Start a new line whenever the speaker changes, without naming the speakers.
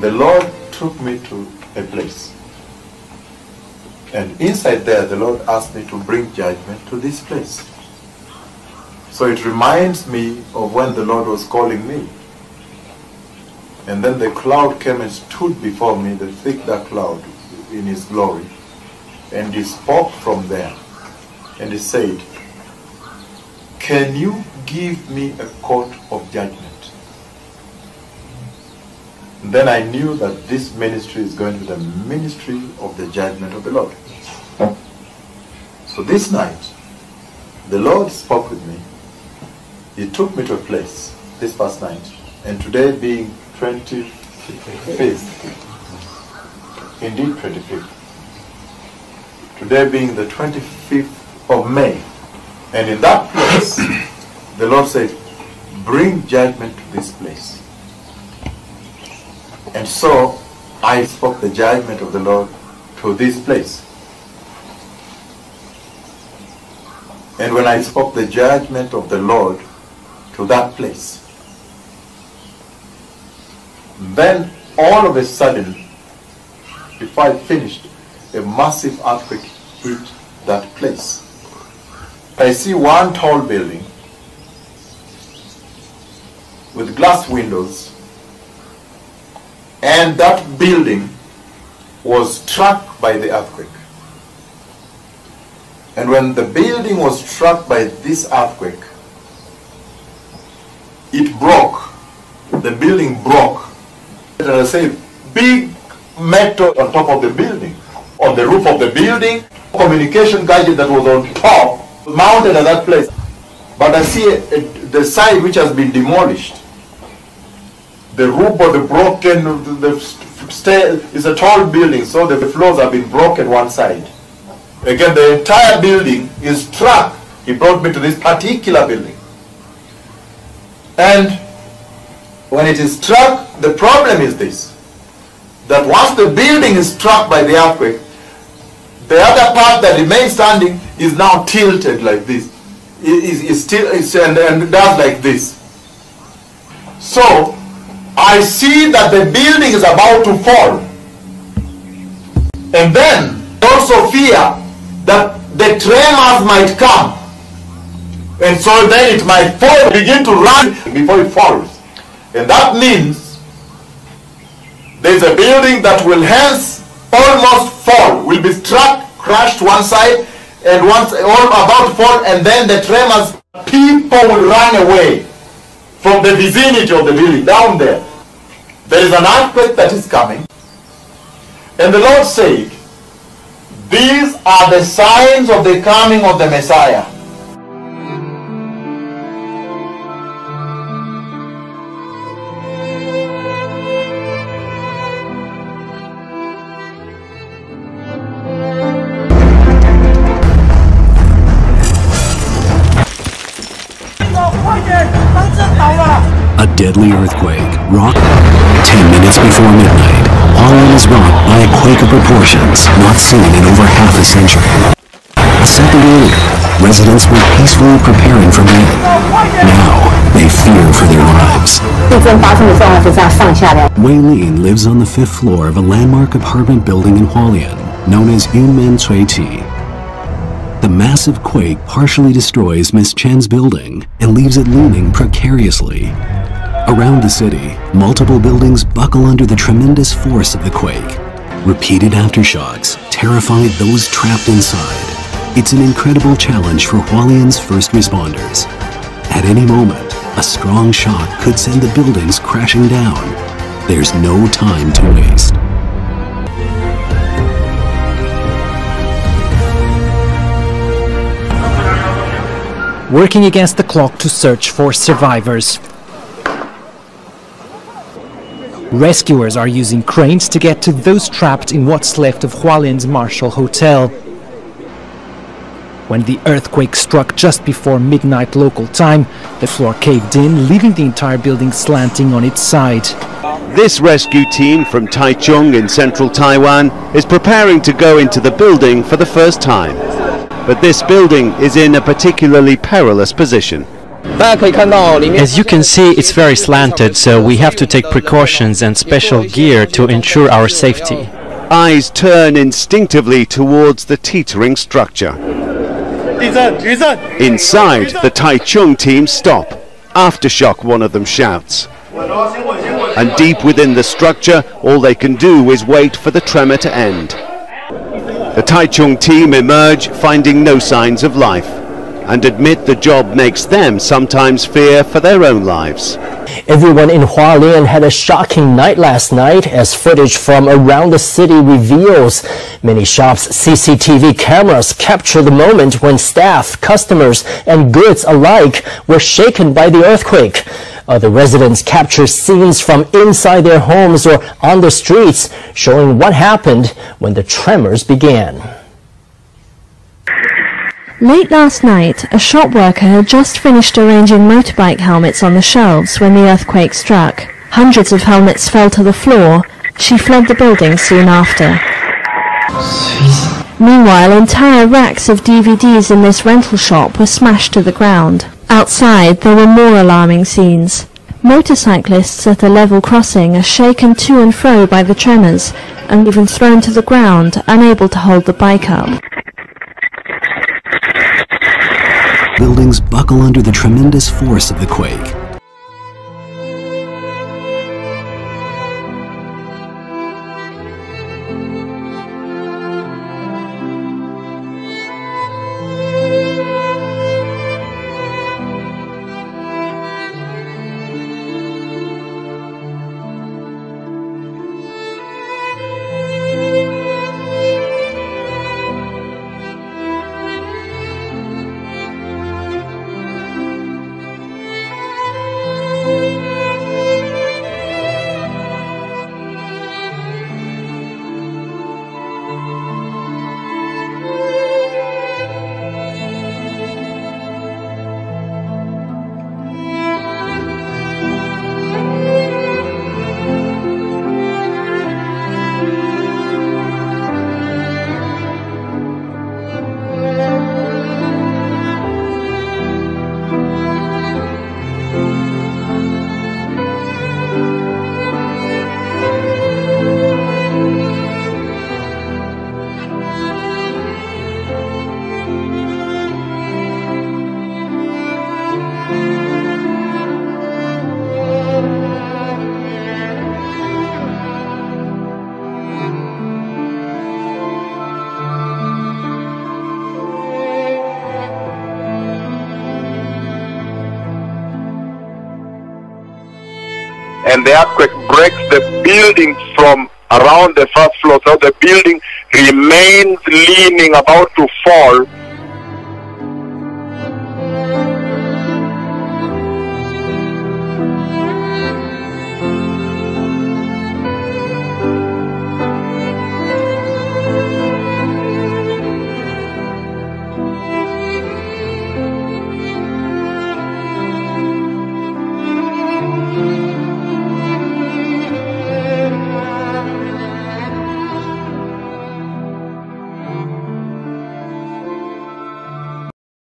the Lord took me to a place. And inside there, the Lord asked me to bring judgment to this place. So it reminds me of when the Lord was calling me. And then the cloud came and stood before me, the thick dark cloud in his glory. And he spoke from there. And he said, "Can you give me a coat of judgment?" And then I knew that this ministry is going to be the ministry of the judgment of the Lord. So this night, the Lord spoke with me. He took me to a place this past night. And today being 25th, indeed 25th. Today being the 25th of May. And in that place, the Lord said, "Bring judgment to this place." And so I spoke the judgment of the Lord to this place. And when I spoke the judgment of the Lord to that place, then all of a sudden, before I finished, a massive earthquake hit that place. I see one tall building with glass windows, and that building was struck by the earthquake. And when the building was struck by this earthquake, it broke. The building broke. And I say, big metal on top of the building, on the roof of the building, communication gadget that was on top, mounted at that place. But I see the side which has been demolished. The roof of the broken, the stair is a tall building, so the floors have been broken one side. Again, the entire building is struck. He brought me to this particular building. And when it is struck, the problem is this, that once the building is struck by the earthquake, the other part that remains standing is now tilted like this. And does like this. So, I see that the building is about to fall. And then, also fear that the tremors might come. And so then it might fall, begin to run before it falls. And that means there's a building that will hence almost fall, will be struck, crushed one side, and once all about to fall, and then the tremors, people will run away from the vicinity of the building, down there. There is an earthquake that is coming. And the Lord said, "These are the signs of the coming of the Messiah."
A deadly earthquake rocked 10 minutes before midnight. Hualien is rocked by a quake of proportions not seen in over half a century. A second earlier, residents were peacefully preparing for rain. Now, they fear for their lives. Wei Lin lives on the 5th floor of a landmark apartment building in Hualien, known as Yunmen Cuiti. The massive quake partially destroys Miss Chen's building and leaves it looming precariously. Around the city, multiple buildings buckle under the tremendous force of the quake. Repeated aftershocks terrify those trapped inside. It's an incredible challenge for Hualien's first responders. At any moment, a strong shock could send the buildings crashing down. There's no time to waste.
Working against the clock to search for survivors. Rescuers are using cranes to get to those trapped in what's left of Hualien's Marshall Hotel. When the earthquake struck just before midnight local time, the floor caved in, leaving the entire building slanting on its side.
This rescue team from Taichung in central Taiwan is preparing to go into the building for the first time. But this building is in a particularly perilous position.
As you can see, it's very slanted, so we have to take precautions and special gear to ensure our safety.
Eyes turn instinctively towards the teetering structure. Inside, the Taichung team stop. Aftershock, one of them shouts. And deep within the structure, all they can do is wait for the tremor to end. The Taichung team emerge, finding no signs of life, and admit the job makes them sometimes fear for their own lives.
Everyone in Hualien had a shocking night last night, as footage from around the city reveals. Many shops' CCTV cameras capture the moment when staff, customers, and goods alike were shaken by the earthquake. Other residents capture scenes from inside their homes or on the streets, showing what happened when the tremors began.
Late last night, a shop worker had just finished arranging motorbike helmets on the shelves when the earthquake struck. Hundreds of helmets fell to the floor. She fled the building soon after. Meanwhile, entire racks of DVDs in this rental shop were smashed to the ground. Outside, there were more alarming scenes. Motorcyclists at a level crossing are shaken to and fro by the tremors and even thrown to the ground, unable to hold the bike up.
Buildings buckle under the tremendous force of the quake.
And the earthquake breaks the building from around the first floor, so the building remains leaning, about to fall.